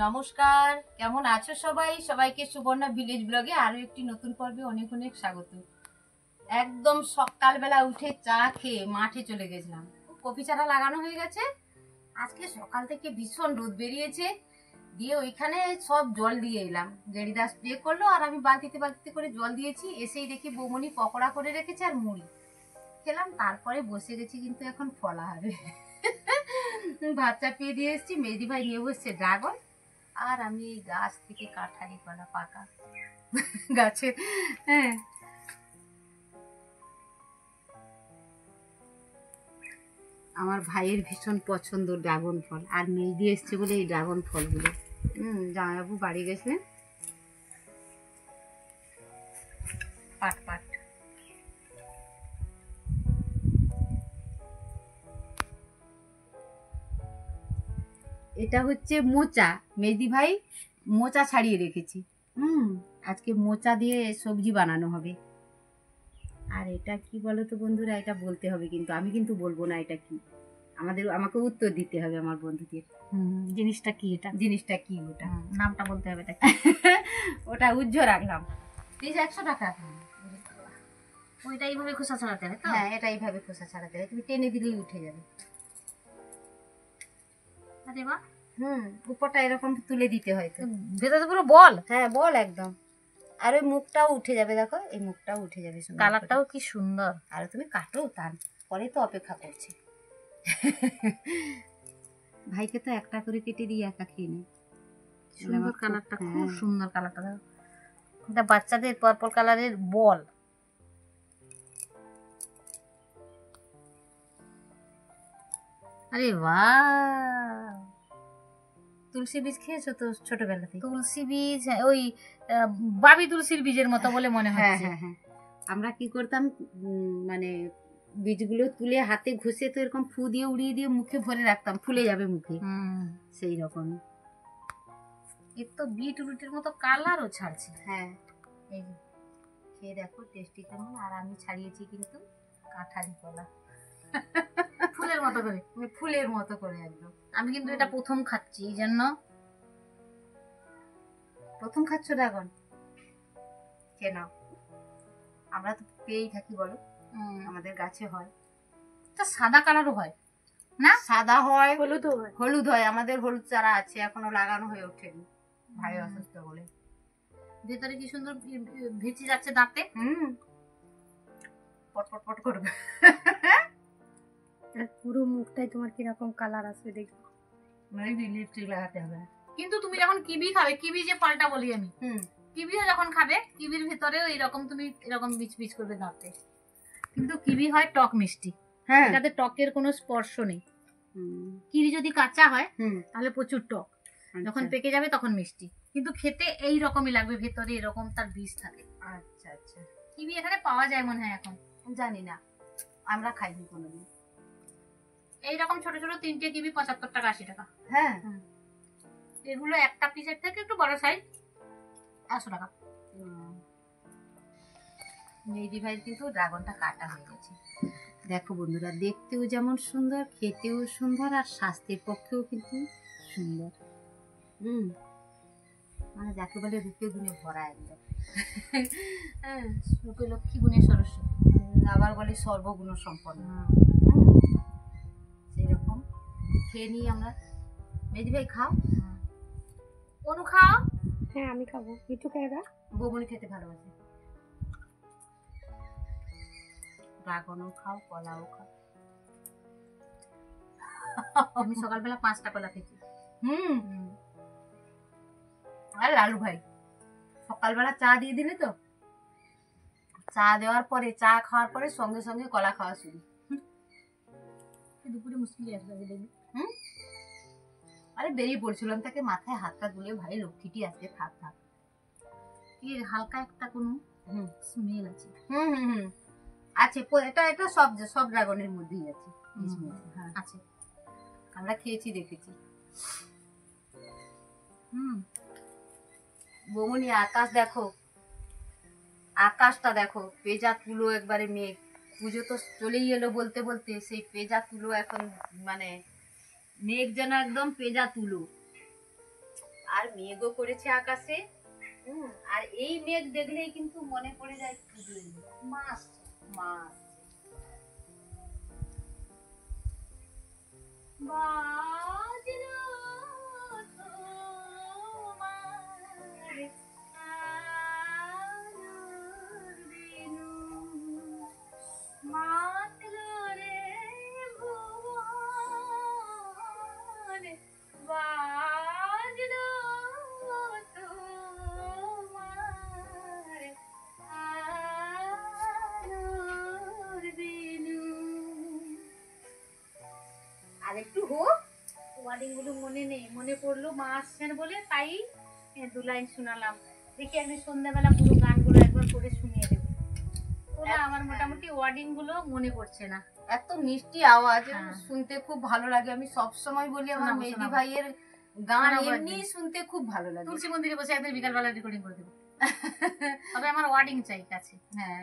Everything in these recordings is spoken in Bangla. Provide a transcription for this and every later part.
নমস্কার, কেমন আছো সবাই? সবাইকে সুবর্ণা ভিলেজ ব্লগে আরো একটি নতুন পর্বে অনেক অনেক স্বাগত। একদম সকালবেলা উঠে চা খেয়ে মাঠে চলে গেছিলাম। কপি চারা লাগানো হয়ে গেছে। আজকে সকাল থেকে ভীষণ রোদ বেরিয়েছে, দিয়ে ওইখানে সব জল দিয়ে এলাম। গেড়িদা স্প্রে করলো আর আমি বালতিতে বালতিতে করে জল দিয়েছি। এসেই দেখি বৌমনি পকোড়া করে রেখেছে আর মুড়ি খেলাম। তারপরে বসে গেছি, কিন্তু এখন ফলা হবে। ভাত চাপিয়ে দিয়ে এসেছি, মেহেদি ভাই নিয়ে বসছে ড্রাগন, আর আমি এই গাছ থেকে কাঁঠালি কলা পাকা গাছে। হ্যাঁ, আমার ভাইয়ের ভীষণ পছন্দ ড্রাগন ফল, আর মেহেদি এসছে বলে এই ড্রাগন ফলগুলো। জামাইবাবু বাড়ি গেছিলেন। পাট পাট এটা হচ্ছে মোচা। মেহেদি ভাই মোচা ছাড়িয়ে রেখেছি। আজকে মোচা দিয়ে সবজি বানানো হবে। আর এটা কি বলো তো বন্ধুরা, এটা বলতে হবে, কিন্তু আমি কিন্তু বলবো না এটা কি। আমাকে উত্তর দিতে হবে আমার বন্ধুদের। জিনিসটা কি? জিনিসটা কি ওটা? নামটা বলতে হবে। ওটা উজ্জ্ব রাখলাম। প্লিজ 100 টাকা। ওইটা এইভাবে খোসা ছাড়াতে হবে তো? হ্যাঁ, এটা এইভাবে খোসা ছাড়াতে হবে, তুমি টেনে দিলেই উঠে যাবে। আরে বাহ। উপরটা এরকম তুলে দিতে হয় তো। ভেতরে পুরো বল? হ্যাঁ, বল একদম। আর ওই মুখটাও উঠে যাবে, দেখো এই মুখটাও উঠে যাবে। কালারটাও কি সুন্দর। আর তুমি কাটো, তারপরে তো অপেক্ষা করছি। ভাইকে তো একটা করে কেটে দিয়ে একা খেয়ে নি। সুন্দর কালারটা, খুব সুন্দর কালারটা। দেখো, এটা বাচ্চাদের পার্পল কালারের বল। আরে বাহ। তুলসী বীজ খেয়েছো তো ছোটবেলাতে? তুলসী বীজ, ওই বাবি তুলসীর বীজের মতো বলে মনে হচ্ছে। হ্যাঁ, আমরা কি করতাম, মানে বীজগুলো তুলে হাতে ঘষে তো এরকম ফু দিয়ে উড়িয়ে দিয়ে মুখে ভরে রাখতাম, ফুলে যাবে মুখে, সেই রকম। এর তো বিটরুটের মতো কালারও ছাড়ছে। হ্যাঁ, এই যে খেয়ে দেখো টেস্টি কেমন। আর আমি ছাড়িয়েছি কিন্তু কাঁঠালি কলা, ফুলের মতো করে। ফুলের মতো করে একদম। আমি কিন্তু এটা প্রথম খাচ্ছি, এই জন্য। প্রথম খাচ্ছ ড্রাগন? কেন? আমরা তো পেয়েই থাকি, বলো। আমাদের গাছে হয়। এটা সাদা কালারও হয় না? সাদা হয়, হলুদ হয়। আমাদের হলুদ চারা আছে, এখনো লাগানো হয়ে ওঠেনি, ভাই অসুস্থ বলে। ভেতরে কি সুন্দর ভেচে যাচ্ছে দাঁতে। পটপট পট করবে। পুরো মুখটাই তোমার কিরকম কালার আসবে দেখো। লিপস্টিক লাগাতে হবে। কিন্তু তুমি যখন কিবি খাবে, কিবি যে ফলটা বলি আমি, কিবিও যখন খাবে, কিবির ভিতরেও এইরকম তুমি এরকম বিচ বিচ করবে দাঁতে। কিন্তু কিবি হয় টক মিষ্টি। হ্যাঁ, এটাতে টকের কোনো স্পর্শ নেই। কিবি যদি কাঁচা হয় তাহলে প্রচুর টক, যখন পেকে যাবে তখন মিষ্টি। কিন্তু খেতে এই রকমই লাগবে, ভেতরে এরকম তার বীজ থাকে। আচ্ছা আচ্ছা। কিবি এখানে পাওয়া যায় মনে হয় এখন, জানি না, আমরা খাইনি কোনোদিন। এইরকম ছোট ছোট 3টে কিবি 75 টাকা 80 টাকা। হ্যাঁ, এগুলো একটা পিসের থেকে একটু বড় সাইজ 100 টাকা। মেহেদি ভাই কিন্তু ড্রাগনটা কাটা হয়ে গেছে। দেখো বন্ধুরা, দেখতেও যেমন সুন্দর, খেতেও সুন্দর, আর স্বাস্থ্যের পক্ষেও কিন্তু সুন্দর। মানে যাকে বলে রূপে গুণে ভরা একদম। রূপে লক্ষ্মী গুণে সরস্বতী, আবার বলে সর্বগুণ সম্পন্ন। সেরকম খেয়ে নিই আমরা। মেহেদি ভাই খাও। অনু খাও। হ্যাঁ, আমি খাবো। মিঠু খেয়ে দা। বৌমনি খেতে ভালোবাসে। ড্রাগনও খাও, কলাও খাও। আমি সকালবেলা 5টা কলা খেয়েছি। আর লালু ভাই সকালবেলা চা দিয়ে দিলে তো, চা দেওয়ার পরে, চা খাওয়ার পরে সঙ্গে সঙ্গে কলা খাওয়া শুরু। দুপুরে মুশকিল আসবে দেখবি। আরে বেরিয়ে পড়ছিলাম, তাকে মাথায় হাতটা তুলে, ভাই লক্ষ্মীটি আজকে থাক থাক। এর হালকা একটা কোনো স্মেল আছে। আছে, এটা সব ড্রাগনের মধ্যেই আছে। হ্যাঁ আছে, আমরা খেয়েছি, দেখেছি। বৌমনি আকাশ দেখো, আকাশটা দেখো, পেজা তুলো একবারে মেঘ। পুজো তো চলেই এলো বলতে বলতে, সেই পেজা তুলো এখন, মানে মেঘ যেন একদম পেজা তুলো। আর মেঘও করেছে আকাশে। আর এই মেঘ দেখলেই কিন্তু মনে পড়ে যায় পুজো মাস মাস বাজলো তোমার আলোর বেনু, মাতলো রে ভুবন, বাজলো তোমার আলোর বেনু। আর একটু হোক, ওয়ার্ডিং গুলো মনে নেই, মনে পড়লো মা আসছেন বলে, তাই 2 লাইন শোনালাম। দেখি আমি সন্ধ্যাবেলা পুরো গানগুলো একবার করে শুনিয়ে দেবো। ওরা আমার মোটামুটি ওয়ার্ডিং গুলো মনে পড়ছে না। এত মিষ্টি আওয়াজ, হ্যাঁ। শুনতে খুব ভালো লাগে। আমি সব সময় বলি আমার শোনাবো, মেহেদি শোনাবো। ভাইয়ের গান শোনাবো এমনি একদিন। শুনতে খুব ভালো লাগে। তুলসী মন্দিরে বসে একদিন বিকালবেলা রেকর্ডিং করে দেবো। তবে আমার ওয়ার্ডিং চাই কাছে। হ্যাঁ,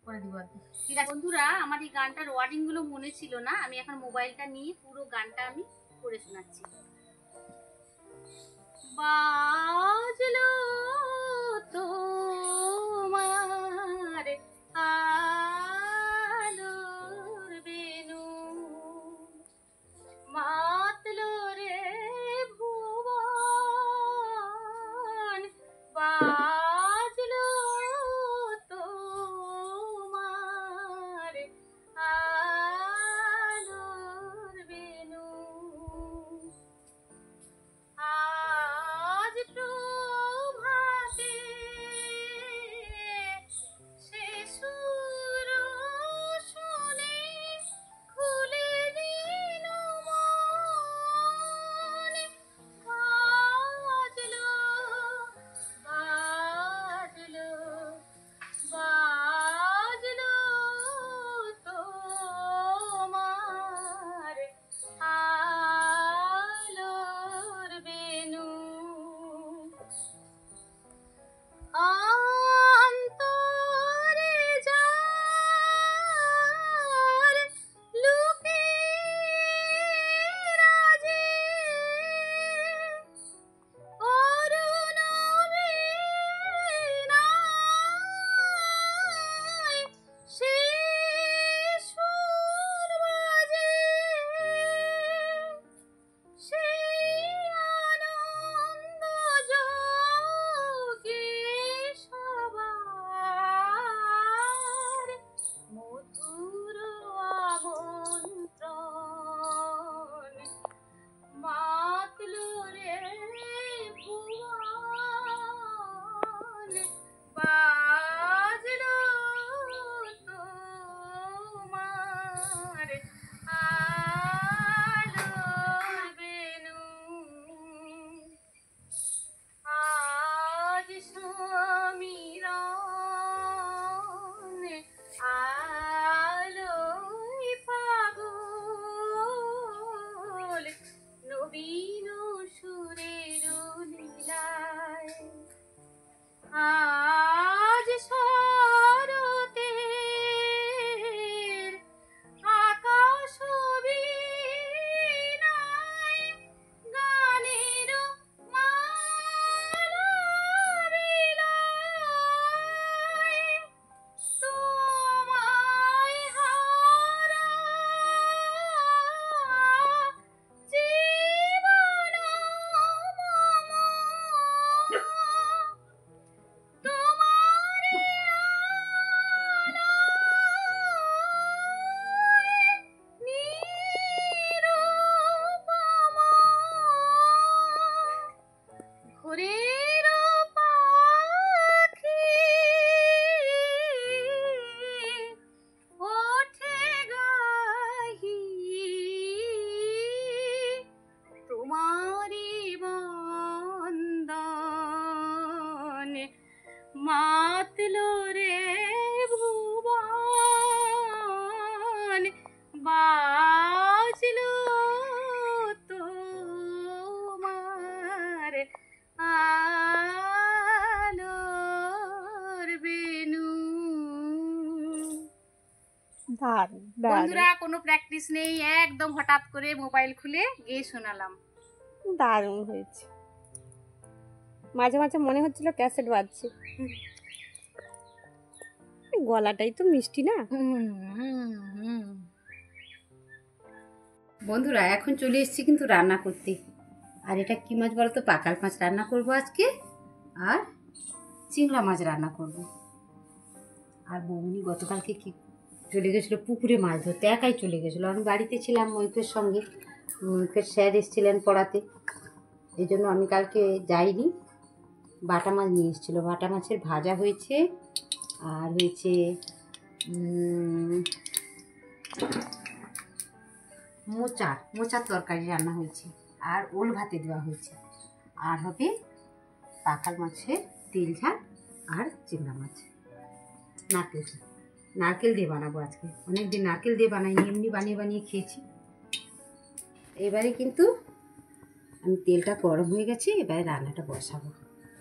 করে দিব আর কি। ঠিক আছে বন্ধুরা, আমার এই গানটার ওয়ার্ডিং গুলো মনে ছিল না, আমি এখন মোবাইলটা নিয়ে পুরো গানটা আমি করে শোনাচ্ছি। বাজলো তোমার আলোর বেনু, মাতলো রে ভুবন, বাজলো তোমার আলোর বেনু। আজ প্রভাতে সে সুর শুনে খুলে দিল মন, বাজলো বাজলো বাজলো তোমার আলোর বেনু। অন্তরে যার লুকের রাজে অরুণ বীণায় সে সুর বাজে, সেই আনন্দ যোগে সবার মধুর আমন্ত্রণ, মাতলো রে ভুবন, বাজলো তোমার আলোর বেনু। আজ সমীরণ আলোয় পাগল, নবীন সুরের লীলায়। আজ শরতের আকাশ বীণায় গানের মালা বিলায়, তোমায় হারা জীবন মম, তোমারে আলোয় নিরুপম, ভোরের পাখি ওঠে গাহি, তোমারি বন্দন, মাতলো রে ভুবন, বাজলো তোমার আলোর বেনু। দারুণ বন্ধুরা, কোনো প্র্যাকটিস নেই, একদম হঠাৎ করে মোবাইল খুলে গিয়ে শোনালাম। দারুণ হয়েছে। মাঝে মাঝে মনে হচ্ছিল ক্যাসেট বাজছে। গলাটাই তো মিষ্টি না। বন্ধুরা এখন চলে এসেছি কিন্তু রান্না করতে। আর এটা কি মাছ বলতো? পাকাল মাছ রান্না করব আজকে, আর চিংড়া মাছ রান্না করব। আর বৌনি গতকালকে কি চলে গেছিলো পুকুরে মাছ ধরতে, একাই চলে গেছিলো। আমি বাড়িতে ছিলাম মৈফের সঙ্গে, মৈফের স্যার এসেছিলেন পড়াতে, এই জন্য আমি কালকে যাইনি। বাটা মাছ নিয়ে এসেছিলো, বাটা মাছের ভাজা হয়েছে, আর হয়েছে মোচার তরকারি রান্না হয়েছে, আর ওল ভাতে দেওয়া হয়েছে, আর হবে পাকাল মাছের তেল ঝাল আর চিংড়া মাছ নারকেল দিয়ে বানাবো আজকে। অনেকদিন নারকেল দিয়ে বানাইনি, এমনি বানিয়ে বানিয়ে খেয়েছি। এবারে কিন্তু আমি তেলটা গরম হয়ে গেছে, এবারে রান্নাটা বসাবো।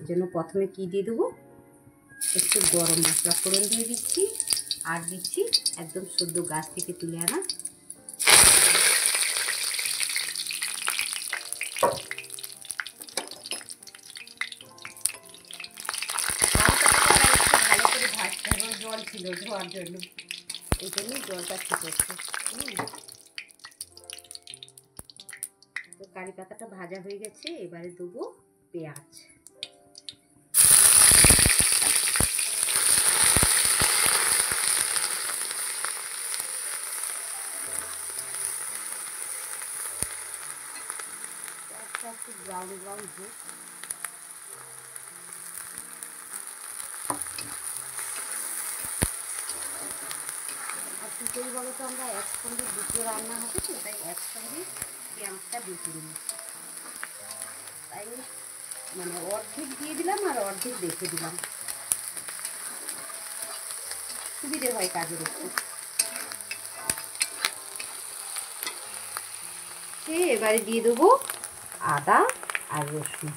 এই জন্য প্রথমে কি দিয়ে দেবো, একটু গরম মশলা ফোড়ন দিয়ে দিচ্ছি, আর দিচ্ছি একদম সদ্য গাছ থেকে তুলে আনা ভালো করে ভাজতে হবে। জল ছিল ধোয়ার জন্য, এই জন্যই জলটা ছিটাচ্ছে। তো কারি পাতাটা ভাজা হয়ে গেছে, এবারে দেবো পেঁয়াজ। একটু ব্রাউন ব্রাউন হোক। আর কী করি বলো তো, আমরা একসঙ্গে দুটো রান্না হবে তো, তাই একসঙ্গে পেঁয়াজটা বেটে নিই। তাই মানে অর্ধেক দিয়ে দিলাম আর অর্ধেক রেখে দিলাম, সুবিধে হয় কাজের একটু। এবারে দিয়ে দেবো আদা আর রসুন,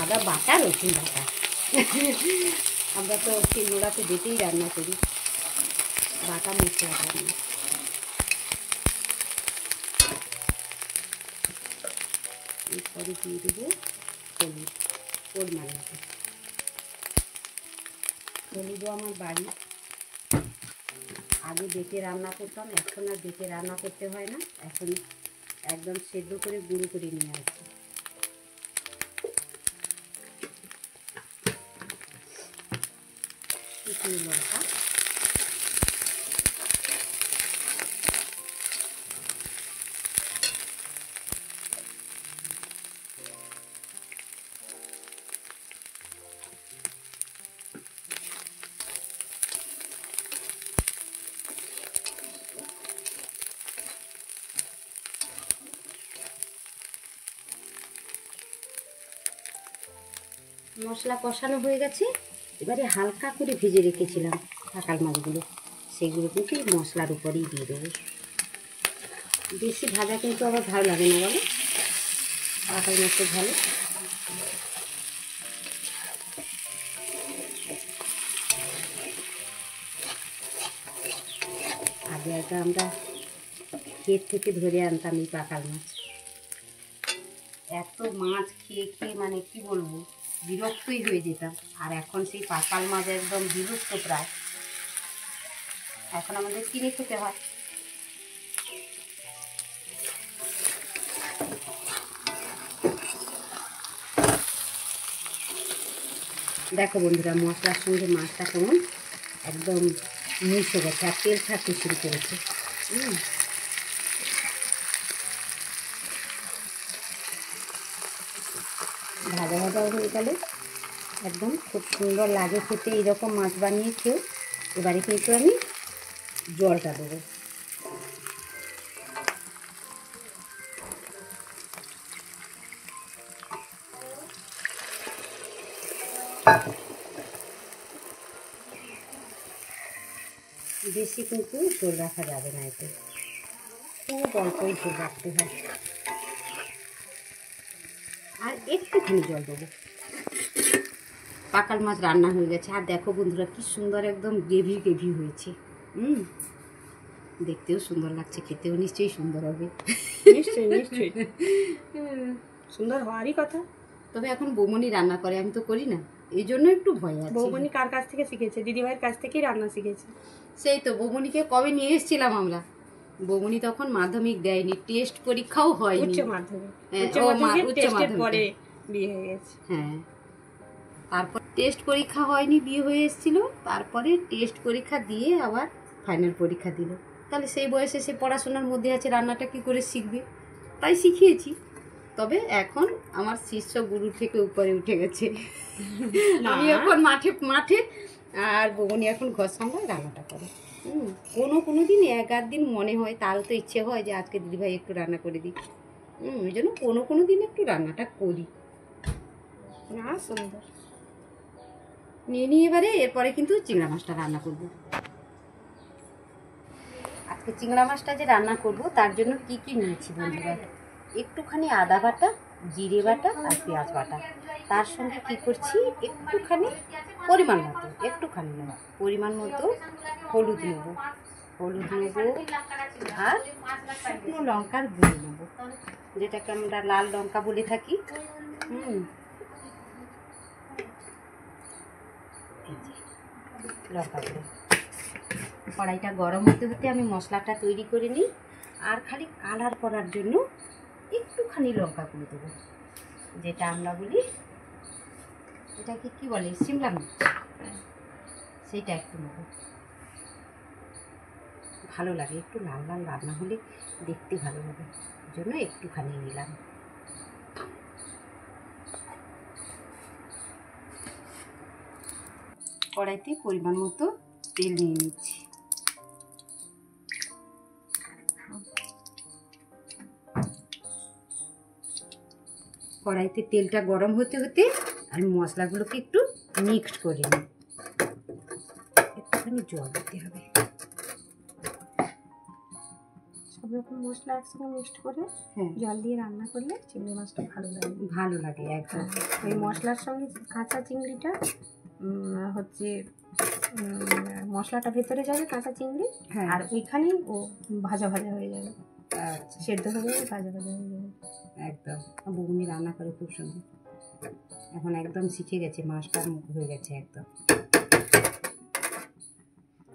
আদা বাটা রসুন বাটা। আমরা তো সেই নোড়াতে বেটেই রান্না করি, বাটা মশলা রান্না। এরপরে দিয়ে দেবো হলুদ পরিমাণ মতো। হলুদও আমার বাড়ি, আগে বেটে রান্না করতাম, এখন আর বেটে রান্না করতে হয় না, এখন একদম সেদ্ধ করে গুঁড়ো করে নিয়ে আসছি। শুকনো লঙ্কা, মশলা কষানো হয়ে গেছে। এবারে হালকা করে ভেজে রেখেছিলাম পাকাল মাছগুলো, সেগুলো কিন্তু মশলার উপরেই দিয়ে দেবো। বেশি ভাজা কিন্তু আবার ভালো লাগে না বলো, পাকাল মাছের ভালো। আগে আগে আমরা ক্ষেত থেকে ধরে আনতাম এই পাকাল মাছ। এত মাছ খেয়ে খেয়ে মানে কি বলবো, বিরক্তই হয়ে যেতাম। আর এখন সেই পাকাল মাছ একদম বিলুপ্ত প্রায়, এখন আমাদের কিনে খেতে হয়। দেখো বন্ধুরা, মশলার সঙ্গে মাছটা কেমন একদম মিশে গেছে, আর তেল ছাড়তে শুরু করেছে। ভাজা ভাজা হয়ে গেলে একদম খুব সুন্দর লাগে খেতে, এইরকম মাছ বানিয়ে খেয়ে। এবারে কিন্তু আমি জলটা দেবো। বেশি কিন্তু ঝোল রাখা যাবে না, এতে খুব অল্পই ঝোল রাখতে হয়। আর একটুখানি জল দেবো। পাকাল মাছ রান্না হয়ে গেছে। আর দেখো বন্ধুরা, কি সুন্দর একদম গ্রেভি গ্রেভি হয়েছে। দেখতেও সুন্দর লাগছে, খেতেও নিশ্চয়ই সুন্দর হবে। নিশ্চয়ই নিশ্চয়ই সুন্দর হওয়ারই কথা। তবে এখন বৌমনি রান্না করে, আমি তো করি না, এই জন্য একটু ভয় আছে। বৌমনি কার কাছ থেকে শিখেছে? দিদিভাইয়ের কাছ থেকেই রান্না শিখেছে। সেই তো বৌমনিকে কবে নিয়ে এসেছিলাম আমরা, বৌমনি তখন মাধ্যমিক দেয়নি, টেস্ট পরীক্ষাও হয়নি। উচ্চ মাধ্যমিক, হ্যাঁ, উচ্চ ও মাধ্যমিক উচ্চ টেস্টের মাধ্যমিকে। পরে বিয়ে হয়ে গেছে। হ্যাঁ, তারপর টেস্ট পরীক্ষা হয়নি, বিয়ে হয়ে এসেছিল, তারপরে টেস্ট পরীক্ষা দিয়ে আবার ফাইনাল পরীক্ষা দিল। তাহলে সেই বয়সে সে পড়াশোনার মধ্যে আছে, রান্নাটা কী করে শিখবে, তাই শিখিয়েছি। তবে এখন আমার শিষ্য গুরু থেকে উপরে উঠে গেছে। আমি এখন মাঠে মাঠে, আর বৌমনি এখন ঘর সামলায়, রান্নাটা করে। কোনো দিন এক আধ দিন মনে হয়, তারও তো ইচ্ছে হয় যে আজকে দিদিভাই একটু রান্না করে দিই। ওই জন্য কোনো দিন একটু রান্নাটা করি। না, সুন্দর। নিয়ে এবারে এরপরে কিন্তু চিংড়া মাছটা রান্না করব। আজকে চিংড়া মাছটা যে রান্না করব তার জন্য কি কি নিয়েছি বন্ধুরা, একটুখানি আদা বাটা, জিরে বাটা আর পেঁয়াজ বাটা। তার সঙ্গে কি করছি, একটুখানি পরিমাণ মতো হলুদ নেব, আর শুকনো লঙ্কার গুঁড়ো নেব, যেটাকে আমরা লাল লঙ্কা বলে থাকি। লঙ্কা গুঁড়ো, কড়াইটা গরম হতে হতে আমি মশলাটা তৈরি করে নিই। আর খালি কালার করার জন্য একটুখানি লঙ্কা গুঁড়ো দেবো, যেটা আমরা বলি, এটাকে কি বলে, সিমলা মির্চ, সেইটা একটু নেব। ভালো লাগে, একটু লাল লাল রান্না হলে দেখতে ভালো লাগে, ওই জন্য একটুখানি নিলাম। কড়াইতে পরিমাণ মতো তেল নিয়ে নিচ্ছি। কড়াইতে তেলটা গরম হতে হতে আমি মশলাগুলোকে একটু মিক্সড করে নিই। একটুখানি জল দিতে হবে। সব রকম মশলা একসঙ্গে মিক্সড করে হ্যাঁ, জল দিয়ে রান্না করলে চিংড়ি মাছটা ভালো লাগে। একদম। ওই মশলার সঙ্গে কাঁচা চিংড়িটা হচ্ছে মশলাটা ভেতরে যাবে, কাঁচা চিংড়ি, হ্যাঁ, আর ওইখানেই ও ভাজা ভাজা হয়ে যাবে, আচ্ছা, সেদ্ধ হয়ে যাবে, ভাজা ভাজা হয়ে যাবে। একদম। বৌমনি রান্না করে খুব সুন্দর, এখন একদম শিখে গেছে, মাছটার মুখ হয়ে গেছে একদম।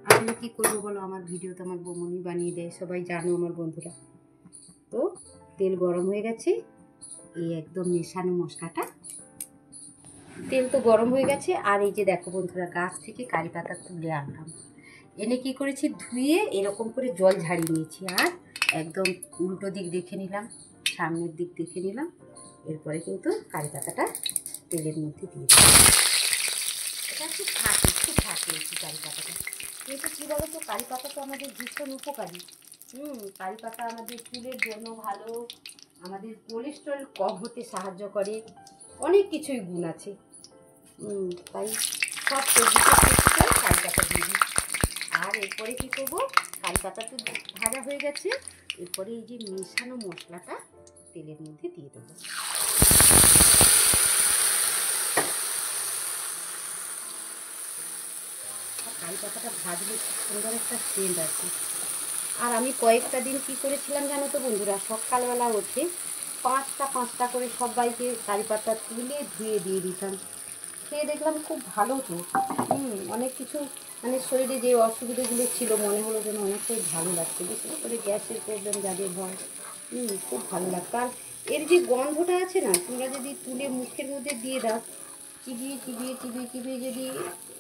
আসলে কি করবো বলো, আমার ভিডিও তো আমার বৌমনি বানিয়ে দেয়, সবাই জানো আমার বন্ধুরা। তো তেল গরম হয়ে গেছে, এই একদম মেশানো মশলাটা, তেল তো গরম হয়ে গেছে। আর এই যে দেখো বন্ধুরা, গাছ থেকে কারি পাতা তুলে আনলাম, এনে কি করেছি, ধুয়ে এরকম করে জল ঝাড়িয়ে নিয়েছি, আর একদম উল্টো দিক দেখে নিলাম, সামনের দিক দেখে নিলাম। এরপরে কিন্তু কারি পাতাটা তেলের মধ্যে দিয়ে দিলাম। এটা খুব থাকে একটু কারি পাতাটা, কিন্তু কী বলো তো, কারি পাতা তো আমাদের ভীষণ উপকারী। কারি পাতা আমাদের চুলের জন্য ভালো, আমাদের কোলেস্টেরল কম হতে সাহায্য করে, অনেক কিছুই গুণ আছে। তাই সব সবজিতে কারি পাতা দিয়ে দিই। আর এরপরে কী করবো, কারি পাতা তো ভাজা হয়ে গেছে, এরপরে এই যে মেশানো মশলাটা তেলের মধ্যে দিয়ে দেবো। কারি পাতাটা ভাজলে সুন্দর একটা সেন্ট আছে। আর আমি কয়েকটা দিন কী করেছিলাম জানো তো বন্ধুরা, সকালবেলা উঠে পাঁচটা করে সবাইকে কারি পাতা তুলে ধুয়ে দিয়ে দিতাম। খেয়ে দেখলাম খুব ভালো তো। অনেক কিছু মানে শরীরে যে অসুবিধাগুলো ছিল, মনে হলো যেন অনেকটাই ভালো লাগছে, বিশেষ করে গ্যাসের প্রবলেম যাদের হয়, খুব ভালো লাগতো। আর এর যে গন্ধটা আছে না, তোমরা যদি তুলে মুখের মধ্যে দিয়ে দাও, চিবিয়ে যদি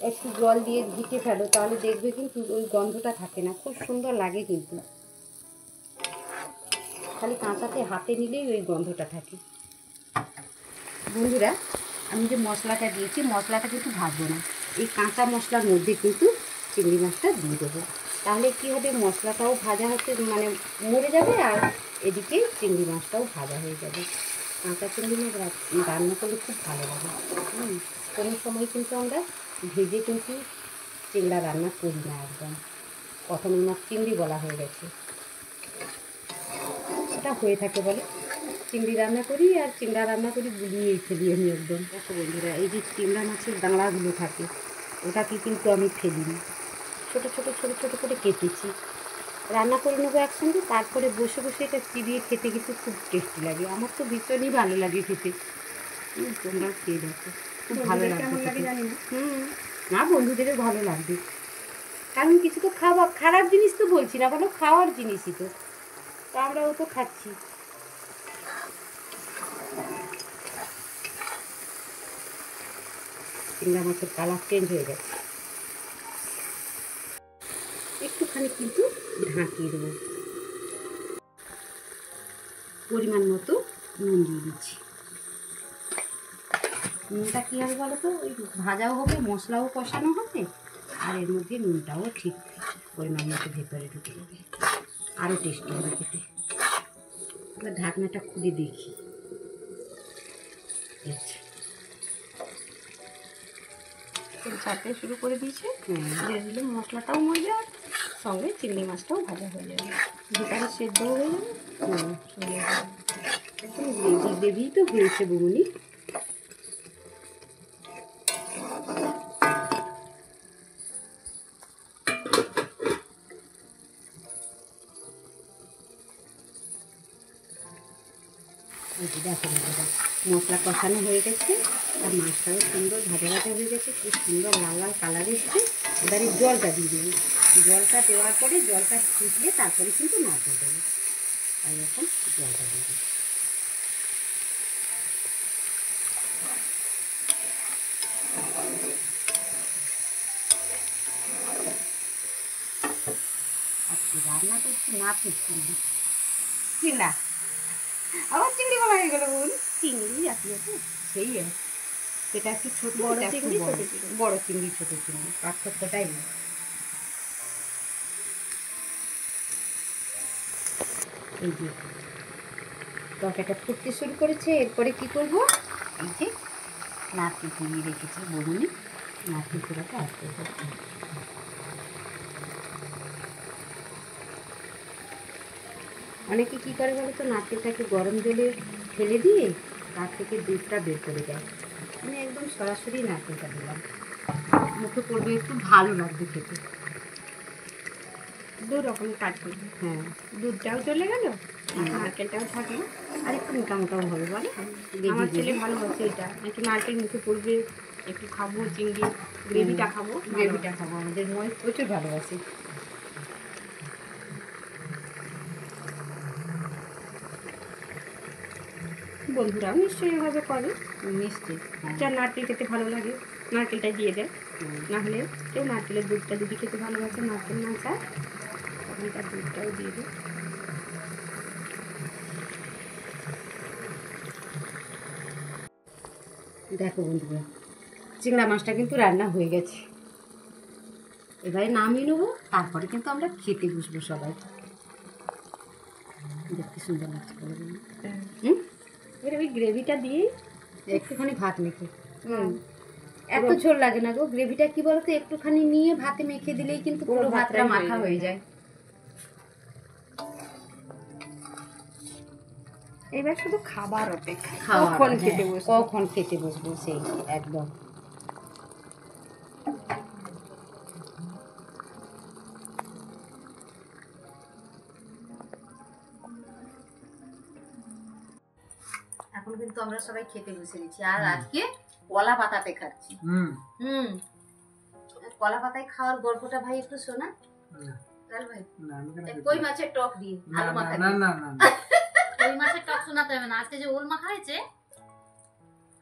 একটু জল দিয়ে ঘিটে ফেলো, তাহলে দেখবে কিন্তু ওই গন্ধটা থাকে না, খুব সুন্দর লাগে। কিন্তু খালি কাঁচাতে হাতে নিলেই ওই গন্ধটা থাকে। বন্ধুরা, আমি যে মশলাটা দিয়েছি, মশলাটা কিন্তু ভাজবো না, এই কাঁচা মশলার মধ্যে কিন্তু চিংড়ি মাছটা দিয়ে দেবো। তাহলে কী হবে, মশলাটাও ভাজা হতে মানে মরে যাবে, আর এদিকে চিংড়ি মাছটাও ভাজা হয়ে যাবে। কাঁচা চিংড়ি মাছ রান্না করলে খুব ভালো লাগে। কোনো সময় কিন্তু আমরা ভেজে কিন্তু চিংড়া রান্না করি না, একদম প্রথমে মাছ চিংড়ি বলা হয়ে গেছে, এটা হয়ে থাকে বলে। চিংড়ি রান্না করি, আর চিংড়া রান্না করি গুলিয়েই ফেলি আমি একদম। দেখো বন্ধুরা, এই যে চিংড়া মাছের দাঁড়াগুলো থাকে, ওটাকে কিন্তু আমি ফেলিনি, ছোটো ছোটো করে কেটেছি, রান্না করে নেবো একসঙ্গে, তারপরে বসে বসে এটা চিবিয়ে খেতে কিন্তু খুব টেস্টি লাগে। আমার তো ভীষণই ভালো লাগে খেতে। তোমরাও খেয়ে দেখো, খুব ভালো বন্ধুদের লাগবে কেমন লাগে খেতে। জানি না। না, বন্ধুদেরও ভালো লাগবে, কারণ কিছু তো খারাপ জিনিস তো বলছি না, বলো খাওয়ার জিনিসই তো, তো আমরাও তো খাচ্ছি। চিংড়া মাছের কালার চেঞ্জ হয়ে গেছে, একটুখানি কিন্তু ঢাকিয়ে দেবো। পরিমাণ মতো নুন দিয়ে দিচ্ছি। নুনটা কী হবে বলো তো, ওই ভাজাও হবে, মশলাও কষানো হবে, আর এর মধ্যে নুনটাও ঠিক পরিমাণ মতো ভেতরে ঢুকে যাবে, আরও টেস্টি হবে খেতে। এবার ঢাকনাটা খুলে দেখি। আচ্ছা, তেল ছাড়তে শুরু করে দিয়েছে, হ্যাঁ, দিয়ে দিলে মশলাটাও মজে যাবে, সঙ্গে চিংড়ি মাছটাও ভাজা হয়ে যাবে, দুটারে সেদ্ধ হয়ে যাবে। সুন্দর হবে। একদম গ্রেভি গ্রেভি তো হয়েছে বৌনি। দেখো দাদা, মশলা কষানো হয়ে গেছে, আর মাছটাও সুন্দর ভাজা ভাজা হয়ে গেছে, খুব সুন্দর লাল লাল কালার এসছে। এবারে জলটা দিয়ে দেবো। জলটা দেওয়ার পরে জলটা ফুটলে তারপরে কিন্তু নারকেল দেবো। আর এখন জলটা দিয়ে দেবো। আজকে রান্না করছি নাতির চিংড়ি। চিংড়া, আবার চিংড়ি বলা হয়ে গেল বোন। চিংড়ি জাতীয় তো, সেই আছে, এটা একটু ছোট, বড় এটা একটু চিংড়ি, বড়। ছোট চিংড়ি। বড় চিংড়ি ছোট চিংড়ি, পার্থক্যটাই নেই। এই যে তরকারিটা ফুটতে শুরু করেছে, এরপরে কি করব, এই যে নারকেল কুড়িয়ে রেখেছি বরুণে, নারকেল কুড়াটা অ্যাড করবো। অনেকে কী করে বলো তো, নারকেলটাকে গরম জলে ফেলে দিয়ে তার থেকে দুধটা বের করে দেয়। আমি একদম সরাসরি নারকেলটা দিলাম, মুখে পড়বে, একটু ভালো লাগবে খেতে। দু রকমের কাজ করবে, হ্যাঁ, দুধটাও চলে গেল, নারকেলটাও থাকলো। আর একটু মোটা মোটাও হবে বলে। আমার ছেলে ভালোবাসে এটা, একটু নারকেল মুখে পড়বে, একটু খাবো চিংড়ি গ্রেভিটা খাবো, গ্রেভিটা খাবো, আমাদের মই প্রচুর ভালোবাসে। বন্ধুরাও নিশ্চয়ই এভাবে করে। মিষ্টি, যার নারকেল খেতে ভালো লাগে নারকেলটা দিয়ে দেয়, না হলে কেউ নারকেলের দুধটা যদি খেতে ভালোবাসে, নারকেল না চায় তখন তার দুধটাও দিয়ে দেয়। দেখো বন্ধুরা, চিংড়া মাছটা কিন্তু রান্না হয়ে গেছে। এবারে নামিয়ে নেবো, তারপরে কিন্তু আমরা খেতে বসবো সবাই। দেখতে সুন্দর লাগছে বলো বন্ধু? হুম, এবার ওই গ্রেভিটা দিয়েই একটুখানি ভাত মেখে, এত ঝোল লাগে না গো। গ্রেভিটা কি বলতো, একটুখানি নিয়ে ভাতে মেখে দিলেই কিন্তু পুরো ভাতটা মাখা হয়ে যায়। এবার শুধু খাবার অপেক্ষা, খাওয়া, কখন হ্যাঁ, খেতে বসবো। কখন খেতে বসবো, সেই একদম। এখন কিন্তু আমরা সবাই খেতে বসে গেছি, আর আজকে কলা পাতাতে খাচ্ছি। হুম, কলা পাতায় খাওয়ার গল্পটা ভাই একটু শোনা। লাল ভাই, কই মাছের টক দিয়ে আলু মাখা দিয়ে। ওই মাছের টক শোনাতে হবে না। আজকে যে ওল মাখা হয়েছে,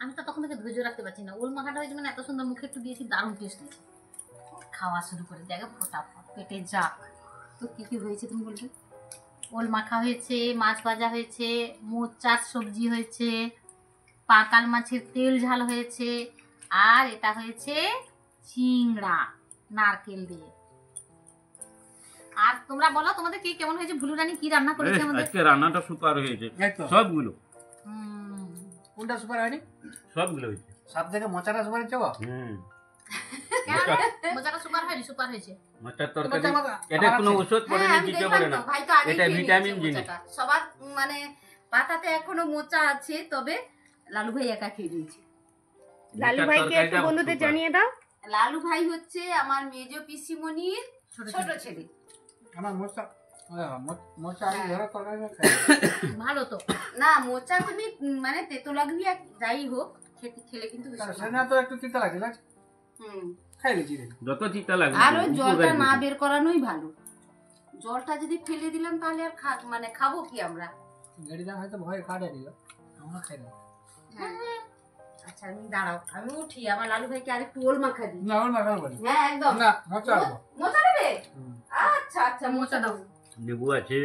আমি তো তখন থেকে ধৈর্য রাখতে পারছি না। ওল মাখাটা হয়েছে মানে এত সুন্দর, মুখে একটু দিয়েছি, দারুণ টেস্ট হয়েছে। খাওয়া শুরু করে দেখো, ফটাফট পেটে যাক। তো কি কি হয়েছে তুমি বলবে? ওল মাখা হয়েছে, মাছ ভাজা হয়েছে, মোচার সবজি হয়েছে, পাকাল মাছের তেল ঝাল হয়েছে, আর এটা হয়েছে চিংড়া নারকেল দিয়ে। আর তোমরা বলো তোমাদের কি কেমন হয়েছে? ভুলু রানী কি রান্না করেছে আমাদের? আজকে রান্নাটা সুপার হয়েছে, সবগুলো কোনটা সুপার হয়নি? সবগুলো হয়েছে। সব থেকে মোচাটা সুপার হচ্ছে গো। মোচাটা সুপার হয়নি, সুপার হয়েছে। মাছের তরকারি, মোচা আমার- এটা কোনো ওষুধ পড়ে হ্যাঁ, না, আমি দিতে দেখলাম পারে তো, না, ভাই তো আগেই এটা খেয়ে ভিটামিন নিয়েছে জিনিস। মোচাটা। সবার মানে পাতাতে এখনো মোচা আছে, তবে লালু ভাই একা খেয়ে নিয়েছে। লালু মোচার ভাইকে একটু তরকারিটা বন্ধুদের super। জানিয়ে দাও। লালু ভাই হচ্ছে আমার মেজ পিসিমণির ছোট ছেলে। আমার মোচা মোচা আমি ঘরে তরকারি খাই ভালো তো। না মোচা তুমি মানে তেতো লাগবি আর যাই হোক খেলে কিন্তু বেশি ভালো। সেনা তো একটু তিতা লাগে না হুম। খাই লিছি রে যত চিন্তা লাগবে আর ওই জলটা না বের করানোই ভালো। জলটা যদি ফেলে দিলাম তাহলে আর মানে খাবো কি আমরা? গাড়ি দাম হয়তো ভয় কাটে দিল আমরা খাই না আচ্ছা আমি দাঁড়াও, আমি উঠি, আমার লালু ভাইকে আরেকটু ওল মাখা দিই। না আমার মাখানো বলি হ্যাঁ একদম। না মোচা দেবো মোচা দেবে? হুম। আচ্ছা আচ্ছা মোচা দাও। লেবু আছে,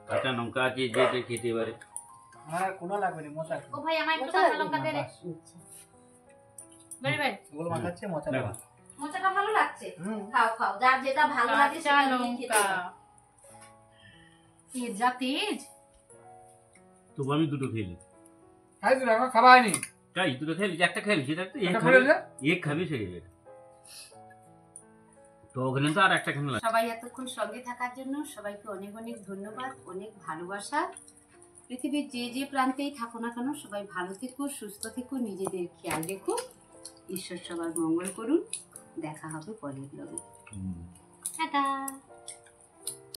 কাঁচা লঙ্কা আছে, যেটা খেতে পারে। আমার আর কোনো লাগবে না মোচা ও ভাই আমার একটু মোচা কাঁচা দেবে? লঙ্কা দে রে। বেরি বেরি। ওগুলো মাখাচ্ছে মোচা দেবো দেখো। মোচাটা ভালো লাগছে? হুম খাও খাও, যার যেটা ভালো লাগে কাঁচা সেটা দিয়ে খেতে লঙ্কা। পারো। তেজ যা তেজ। তবু আমি দুটো খেলি। খাই তো এখন খাওয়া হয়নি তাই দুটো খেলি, একটা খেলি, সেটা তো এক একটা খাবি, করে দে। এক খাবি সেই যাবে। তো ওখানে তো আর একটা খেলা। সবাই এতক্ষণ সঙ্গে থাকার জন্য সবাইকে অনেক অনেক ধন্যবাদ, অনেক ভালোবাসা। পৃথিবীর যে যে প্রান্তেই থাকো না কেন সবাই ভালো থেকো, সুস্থ থেকো, নিজেদের খেয়াল রেখো। ঈশ্বর সবার মঙ্গল করুন। দেখা হবে পরের ব্লগে। টাটা।